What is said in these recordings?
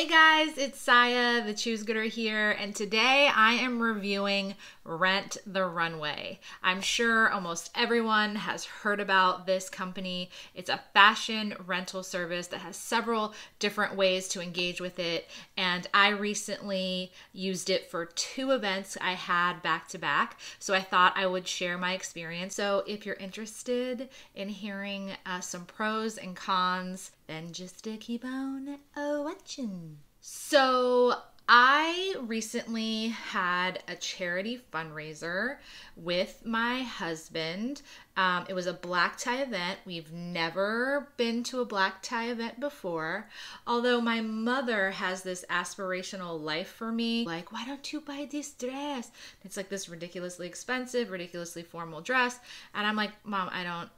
Hey guys, it's Saya, the Choosegooder here, and today I am reviewing Rent the Runway. I'm sure almost everyone has heard about this company. It's a fashion rental service that has several different ways to engage with it, and I recently used it for 2 events I had back to back, so I thought I would share my experience. So if you're interested in hearing some pros and cons, then just keep on watching. So I recently had a charity fundraiser with my husband. It was a black tie event. We've never been to a black tie event before, although my mother has this aspirational life for me. Like, why don't you buy this dress? It's like this ridiculously expensive, ridiculously formal dress. And I'm like, Mom, I don't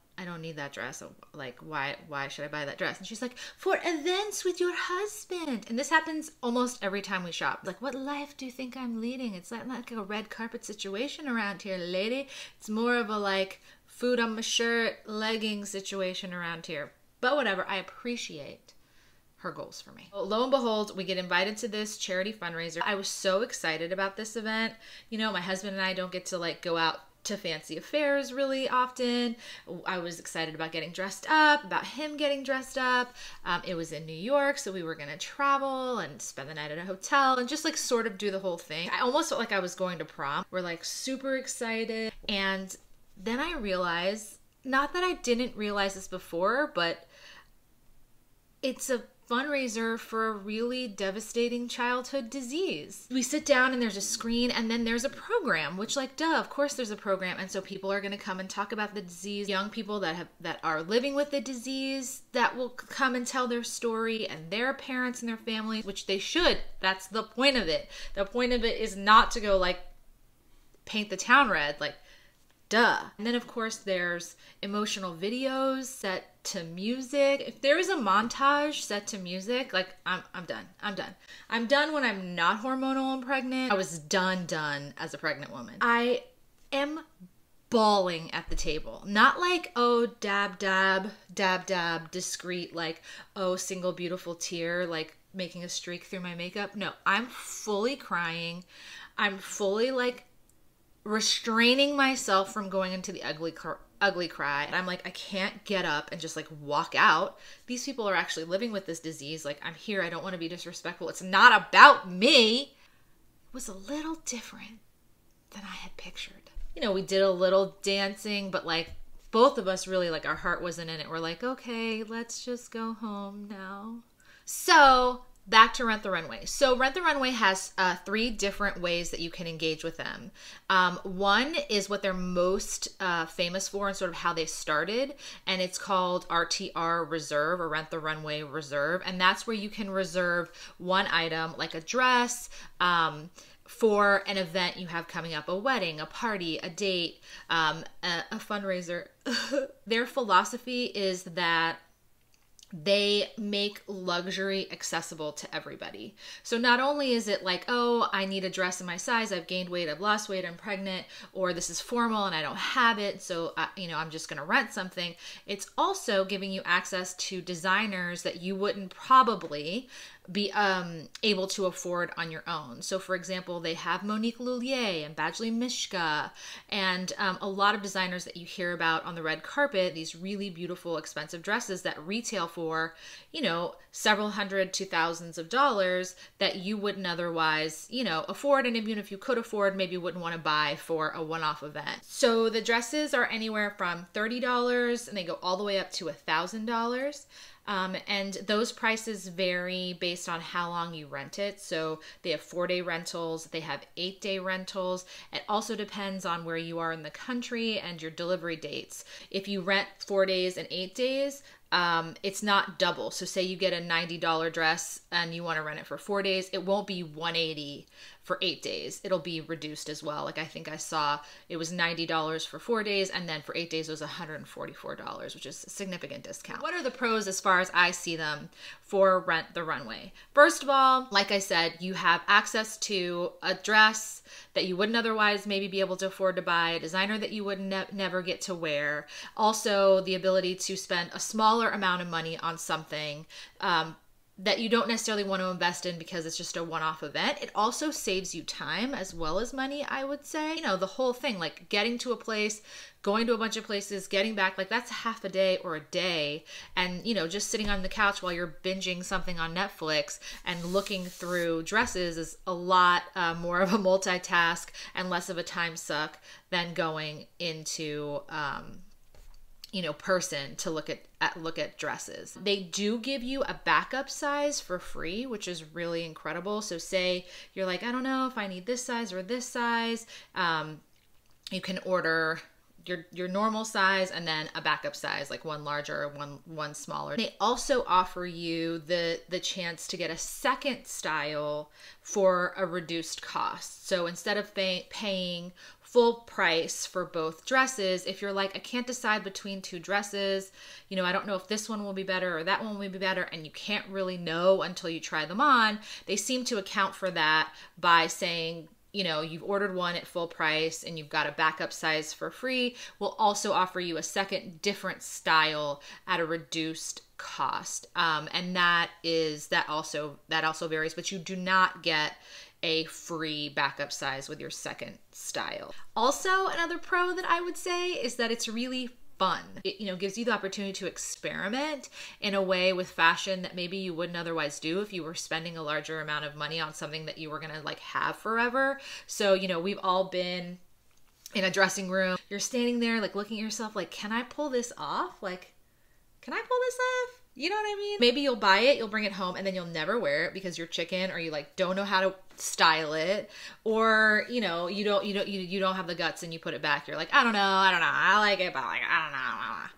need that dress. Like, why should I buy that dress? And she's like, for events with your husband. And this happens almost every time we shop. Like, what life do you think I'm leading? It's not like a red carpet situation around here, lady. It's more of a like food on my shirt, leggings situation around here. But whatever, I appreciate her goals for me. Well, lo and behold, we get invited to this charity fundraiser. I was so excited about this event. You know, my husband and I don't get to like go out to fancy affairs really often. I was excited about getting dressed up, about him getting dressed up. It was in New York, so we were gonna travel and spend the night at a hotel and just like sort of do the whole thing. I almost felt like I was going to prom. We're like super excited. And then I realized, not that I didn't realize this before, but it's a fundraiser for a really devastating childhood disease. We sit down and there's a screen and then there's a program, which like, duh, of course there's a program. And so people are going to come and talk about the disease. Young people that are living with the disease that will come and tell their story, and their parents and their families, which they should. That's the point of it. The point of it is not to go like paint the town red, like duh. And then of course there's emotional videos set to music. If there is a montage set to music, like I'm done. I'm done when I'm not hormonal and pregnant. I was done as a pregnant woman. I am bawling at the table. Not like, oh, dab, discreet, like, oh, single beautiful tear, like making a streak through my makeup. No, I'm fully crying. I'm fully like restraining myself from going into the ugly cry. And I'm like, I can't get up and just like walk out. These people are actually living with this disease. Like, I'm here. I don't want to be disrespectful. It's not about me. It was a little different than I had pictured. You know, we did a little dancing, but like both of us really, like, our heart wasn't in it. We're like, okay, let's just go home now. So back to Rent the Runway. So Rent the Runway has 3 different ways that you can engage with them. One is what they're most famous for and sort of how they started, and it's called RTR Reserve, or Rent the Runway Reserve, and that's where you can reserve one item, like a dress, for an event you have coming up, a wedding, a party, a date, a fundraiser. Their philosophy is that they make luxury accessible to everybody. So not only is it like, oh, I need a dress in my size, I've gained weight, I've lost weight, I'm pregnant, or this is formal and I don't have it, so I'm just gonna rent something. It's also giving you access to designers that you wouldn't probably be able to afford on your own. So for example, they have Monique Lhuillier and Badgley Mischka, and a lot of designers that you hear about on the red carpet, these really beautiful, expensive dresses that retail for, you know, several hundred to thousands of dollars that you wouldn't otherwise, you know, afford. And even if you could afford, maybe you wouldn't want to buy for a one-off event. So the dresses are anywhere from $30 and they go all the way up to $1,000. And those prices vary based on how long you rent it. So they have 4-day rentals, they have 8-day rentals. It also depends on where you are in the country and your delivery dates. If you rent 4 days and 8 days, it's not double. So say you get a $90 dress and you want to rent it for 4 days, it won't be $180 for 8 days. It'll be reduced as well. Like I think I saw it was $90 for 4 days, and then for 8 days it was $144, which is a significant discount. What are the pros as far as I see them for Rent the Runway? First of all, like I said, you have access to a dress that you wouldn't otherwise maybe be able to afford to buy, a designer that you would never get to wear. Also, the ability to spend a smaller amount of money on something that you don't necessarily want to invest in because it's just a one-off event. It also saves you time as well as money, I would say. You know, the whole thing, like getting to a place, going to a bunch of places, getting back, like that's half a day or a day. And, you know, just sitting on the couch while you're binging something on Netflix and looking through dresses is a lot more of a multitask and less of a time suck than going into person to look at dresses. They do give you a backup size for free, which is really incredible. So say you're like, I don't know if I need this size or this size. You can order your normal size and then a backup size, like one larger, one smaller. They also offer you the chance to get a second style for a reduced cost. So instead of paying full price for both dresses, if you're like, I can't decide between two dresses, you know, I don't know if this one will be better or that one will be better, and you can't really know until you try them on, they seem to account for that by saying, you know, you've ordered one at full price and you've got a backup size for free. We'll also offer you a second different style at a reduced cost. And that also varies, but you do not get a free backup size with your second style. Also, another pro that I would say is that it's really fun. It, you know, gives you the opportunity to experiment in a way with fashion that maybe you wouldn't otherwise do if you were spending a larger amount of money on something that you were going to like have forever. So, you know, we've all been in a dressing room. You're standing there like looking at yourself like, can I pull this off? Like, can I pull this off? You know what I mean? Maybe you'll buy it, you'll bring it home, and then you'll never wear it because you're chicken, or you like don't know how to style it, or you know you don't have the guts and you put it back. You're like, I don't know, I like it, but like I don't know.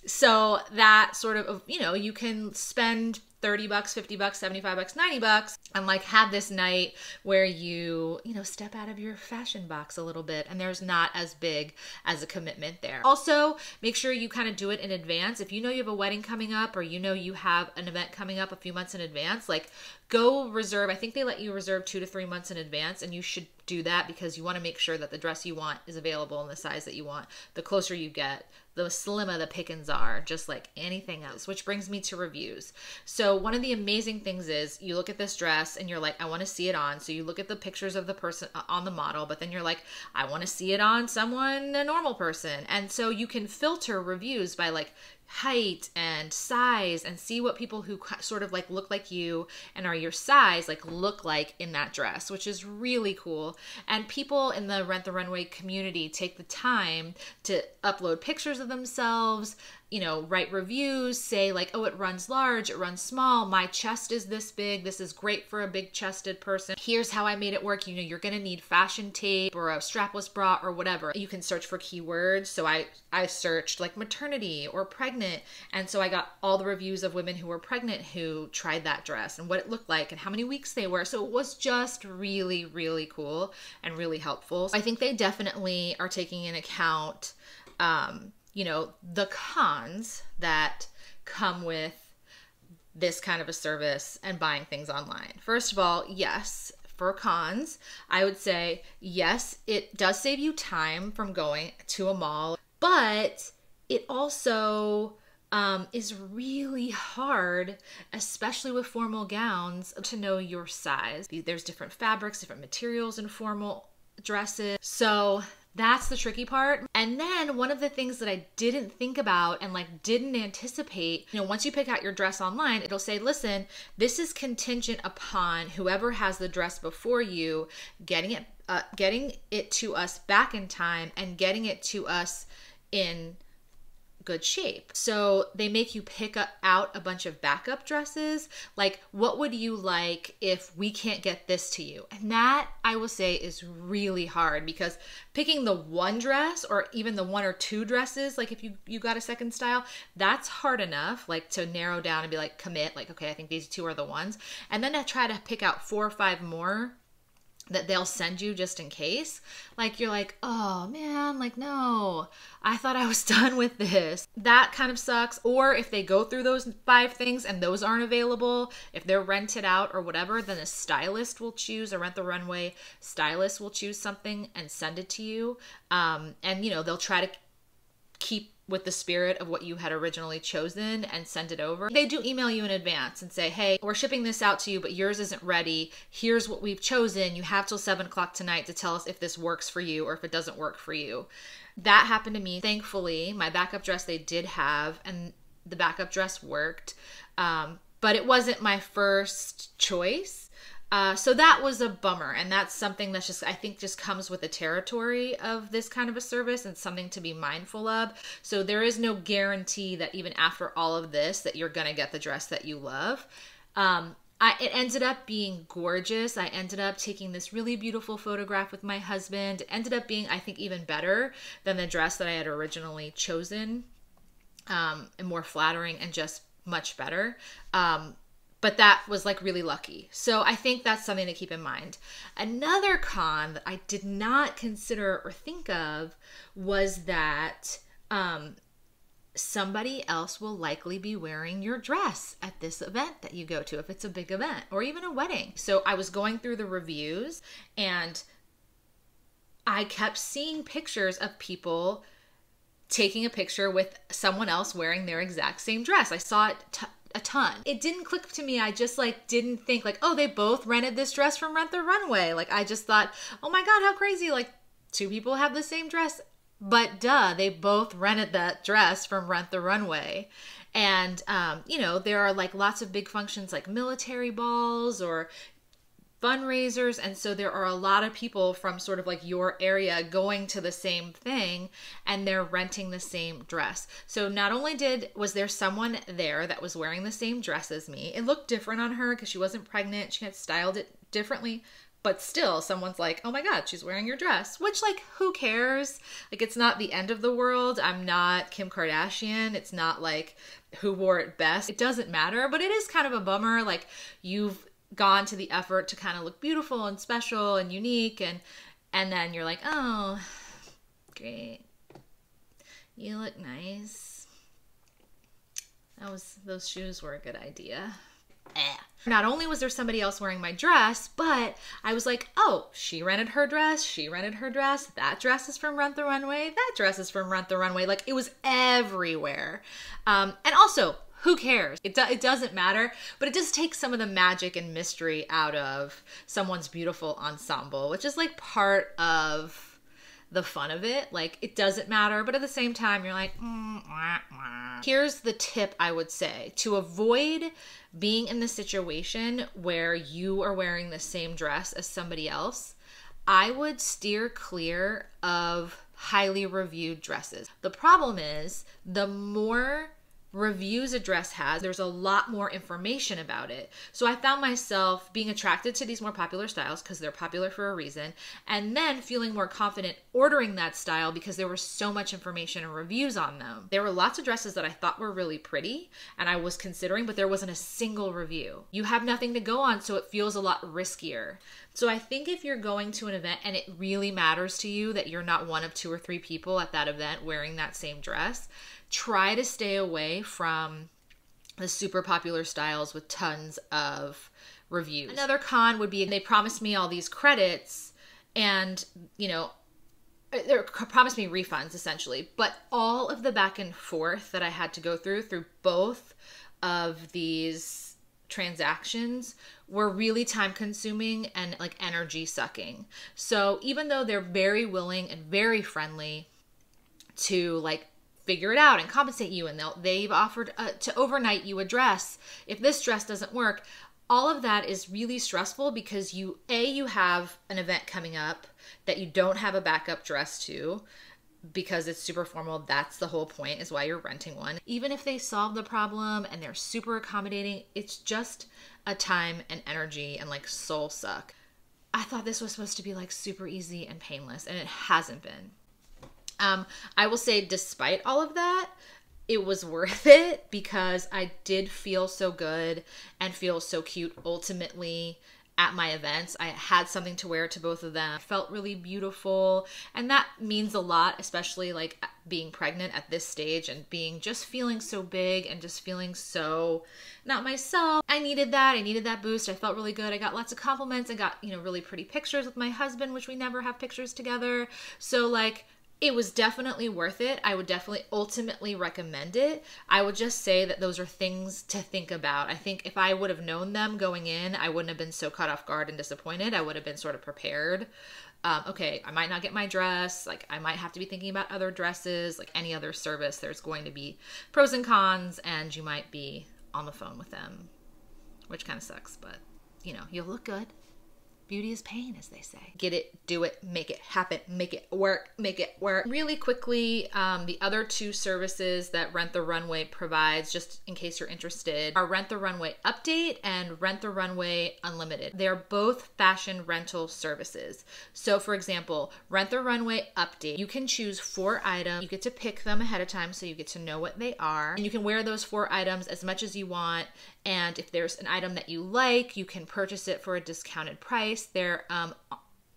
So that sort of, you know, you can spend $30, $50, $75, $90 and like have this night where you know, step out of your fashion box a little bit, and there's not as big as a commitment there. Also, make sure you kind of do it in advance. If you know you have a wedding coming up, or you know you have an event coming up a few months in advance, like go reserve. I think they let you reserve 2 to 3 months in advance, and you should do that because you want to make sure that the dress you want is available in the size that you want. The closer you get, the slimmer the pickings are, just like anything else. Which brings me to reviews. So one of the amazing things is you look at this dress and you're like, I want to see it on. So you look at the pictures of the person on the model, but then you're like, I want to see it on someone, a normal person. And so you can filter reviews by like height and size and see what people who sort of like look like you and are your size like look like in that dress, which is really cool. And people in the Rent the Runway community take the time to upload pictures of themselves, you know, write reviews, say like, oh, it runs large, it runs small, my chest is this big, this is great for a big chested person, here's how I made it work. You know, you're gonna need fashion tape or a strapless bra or whatever. You can search for keywords. So I searched like maternity or pregnant, and so I got all the reviews of women who were pregnant who tried that dress and what it looked like and how many weeks they were. So it was just really, really cool and really helpful. I think they definitely are taking into account you know, the cons that come with this kind of a service and buying things online. First of all, yes, for cons, I would say, yes, it does save you time from going to a mall, but it also is really hard, especially with formal gowns, to know your size. There's different fabrics, different materials in formal dresses. So that's the tricky part. And then one of the things that I didn't think about and like didn't anticipate, you know, once you pick out your dress online, it'll say, listen, this is contingent upon whoever has the dress before you getting it to us back in time and getting it to us in good shape. So they make you pick out a bunch of backup dresses. Like, what would you like if we can't get this to you? And that, I will say, is really hard, because picking the one dress or even the 1 or 2 dresses, like if you got a second style, that's hard enough, like to narrow down and be like, commit, like, okay, I think these 2 are the ones. And then to try to pick out 4 or 5 more that they'll send you just in case, like you're like, oh man, like no, I thought I was done with this. That kind of sucks. Or if they go through those 5 things and those aren't available, if they're rented out or whatever, then a stylist will choose, a Rent the Runway stylist will choose something and send it to you. And you know, they'll try to keep with the spirit of what you had originally chosen and send it over. They do email you in advance and say, hey, we're shipping this out to you, but yours isn't ready. Here's what we've chosen. You have till 7 o'clock tonight to tell us if this works for you or if it doesn't work for you. That happened to me. Thankfully, my backup dress they did have, and the backup dress worked. But it wasn't my first choice. So that was a bummer. And that's something that's just, I think just comes with the territory of this kind of a service and something to be mindful of. So there is no guarantee that even after all of this, that you're going to get the dress that you love. It ended up being gorgeous. I ended up taking this really beautiful photograph with my husband. It ended up being, I think, even better than the dress that I had originally chosen, and more flattering and just much better. But that was like really lucky. So I think that's something to keep in mind. Another con that I did not consider or think of was that somebody else will likely be wearing your dress at this event that you go to, if it's a big event or even a wedding. So I was going through the reviews and I kept seeing pictures of people taking a picture with someone else wearing their exact same dress. I saw it a ton. It didn't click to me. I just like didn't think like, oh, they both rented this dress from Rent the Runway. Like I just thought, oh my God, how crazy. Like 2 people have the same dress. But duh, they both rented that dress from Rent the Runway. And, there are like lots of big functions like military balls or fundraisers. And so there are a lot of people from sort of like your area going to the same thing and they're renting the same dress. So not only was there someone there that was wearing the same dress as me, it looked different on her because she wasn't pregnant. She had styled it differently, but still someone's like, oh my God, she's wearing your dress, which like, who cares? Like, it's not the end of the world. I'm not Kim Kardashian. It's not like who wore it best. It doesn't matter, but it is kind of a bummer. Like you've gone to the effort to kind of look beautiful and special and unique, and then you're like, oh, great, you look nice. Those shoes were a good idea. Not only was there somebody else wearing my dress, but I was like, oh, she rented her dress, that dress is from Rent the Runway, that dress is from Rent the Runway. Like it was everywhere. And also, who cares? It doesn't matter, but it just takes some of the magic and mystery out of someone's beautiful ensemble, which is like part of the fun of it. Like it doesn't matter, but at the same time, you're like, Here's the tip I would say to avoid being in the situation where you are wearing the same dress as somebody else. I would steer clear of highly reviewed dresses. The problem is the more reviews a dress has, there's a lot more information about it. So I found myself being attracted to these more popular styles because they're popular for a reason, and then feeling more confident ordering that style because there was so much information and reviews on them. There were lots of dresses that I thought were really pretty and I was considering, but there wasn't a single review. You have nothing to go on, so it feels a lot riskier. So I think if you're going to an event and it really matters to you that you're not one of 2 or 3 people at that event wearing that same dress, try to stay away from the super popular styles with tons of reviews. Another con would be they promised me all these credits and, they promised me refunds essentially, but all of the back and forth that I had to go through both of these transactions were really time consuming and like energy sucking. So even though they're very willing and very friendly to like figure it out and compensate you, and they've offered to overnight you a dress if this dress doesn't work, all of that is really stressful because you have an event coming up that you don't have a backup dress to because it's super formal. That's the whole point, is why you're renting one. Even if they solve the problem and they're super accommodating, it's just a time and energy and like soul suck. I thought this was supposed to be like super easy and painless, and it hasn't been. I will say, despite all of that, it was worth it because I did feel so good and feel so cute ultimately at my events. I had something to wear to both of them. I felt really beautiful, and that means a lot, especially like being pregnant at this stage and just feeling so big and just feeling so not myself. I needed that boost. I felt really good. I got lots of compliments. I got, really pretty pictures with my husband, which we never have pictures together. So like, It was definitely worth it. I would definitely ultimately recommend it. I would just say that those are things to think about. I think if I would have known them going in, I wouldn't have been so caught off guard and disappointed. I would have been sort of prepared. Okay, I might not get my dress. Like, I might have to be thinking about other dresses. Like any other service, there's going to be pros and cons, and you might be on the phone with them, which kind of sucks, but you know, you'll look good. Beauty is pain, as they say. Get it, do it, make it happen, make it work, make it work. Really quickly, the other two services that Rent the Runway provides, just in case you're interested, are Rent the Runway Update and Rent the Runway Unlimited. They're both fashion rental services. So for example, Rent the Runway Update, you can choose 4 items. You get to pick them ahead of time so you get to know what they are. And you can wear those 4 items as much as you want. And if there's an item that you like, you can purchase it for a discounted price. They're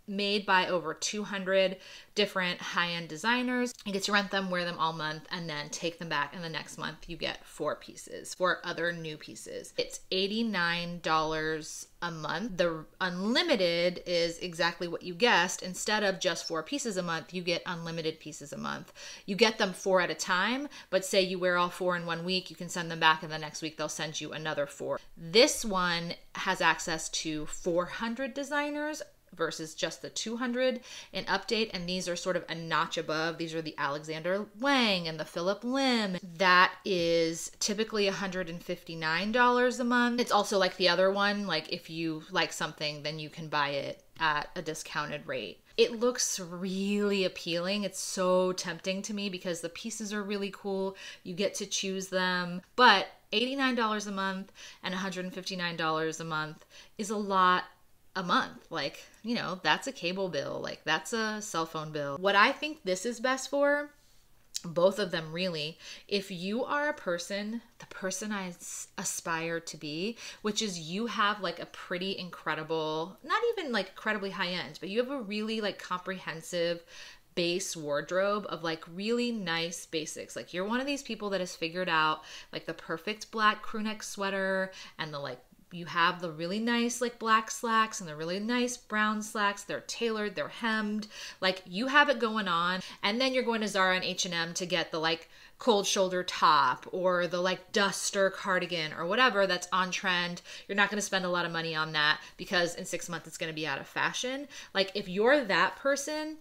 made by over 200 different high-end designers. You get to rent them, wear them all month, and then take them back. And the next month you get 4 pieces, 4 other new pieces. It's $89 a month. The unlimited is exactly what you guessed. Instead of just 4 pieces a month, you get unlimited pieces a month. You get them 4 at a time, but say you wear all 4 in 1 week, you can send them back, and the next week they'll send you another 4. This one has access to 400 designers versus just the 200 in Update, and these are sort of a notch above. These are the Alexander Wang and the Phillip Lim. That is typically $159 a month. It's also like the other one, like if you like something, then you can buy it at a discounted rate. It looks really appealing. It's so tempting to me because the pieces are really cool. You get to choose them, but $89 a month and $159 a month is a lot a month. Like, you know, that's a cable bill, like that's a cell phone bill. What I think this is best for, both of them really, if you are a person, the person I aspire to be, which is you have like a pretty incredible, not even like incredibly high end, but you have a really like comprehensive base wardrobe of like really nice basics. Like you're one of these people that has figured out like the perfect black crew neck sweater, and the like you have the really nice like black slacks and the really nice brown slacks. They're tailored, they're hemmed. Like you have it going on. And then you're going to Zara and H&M to get the like cold shoulder top or the like duster cardigan or whatever that's on trend. You're not going to spend a lot of money on that because in 6 months it's going to be out of fashion. Like if you're that person,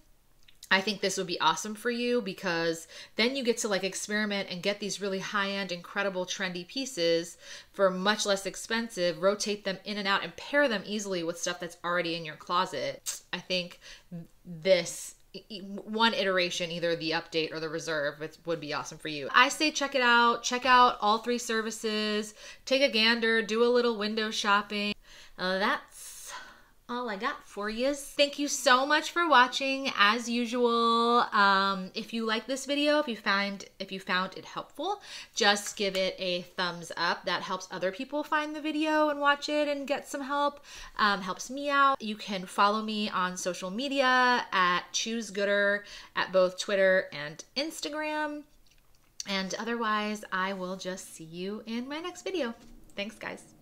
I think this would be awesome for you because then you get to like experiment and get these really high-end, incredible, trendy pieces for much less expensive, rotate them in and out and pair them easily with stuff that's already in your closet. I think this one iteration, either the Update or the Reserve, it would be awesome for you. I say check it out. Check out all 3 services. Take a gander. Do a little window shopping. That's all I got for you. Thank you so much for watching. As usual, if you like this video, if you found it helpful, just give it a thumbs up. That helps other people find the video and watch it and get some help. Helps me out. You can follow me on social media at Choosegooder at both Twitter and Instagram. And otherwise, I will just see you in my next video. Thanks, guys.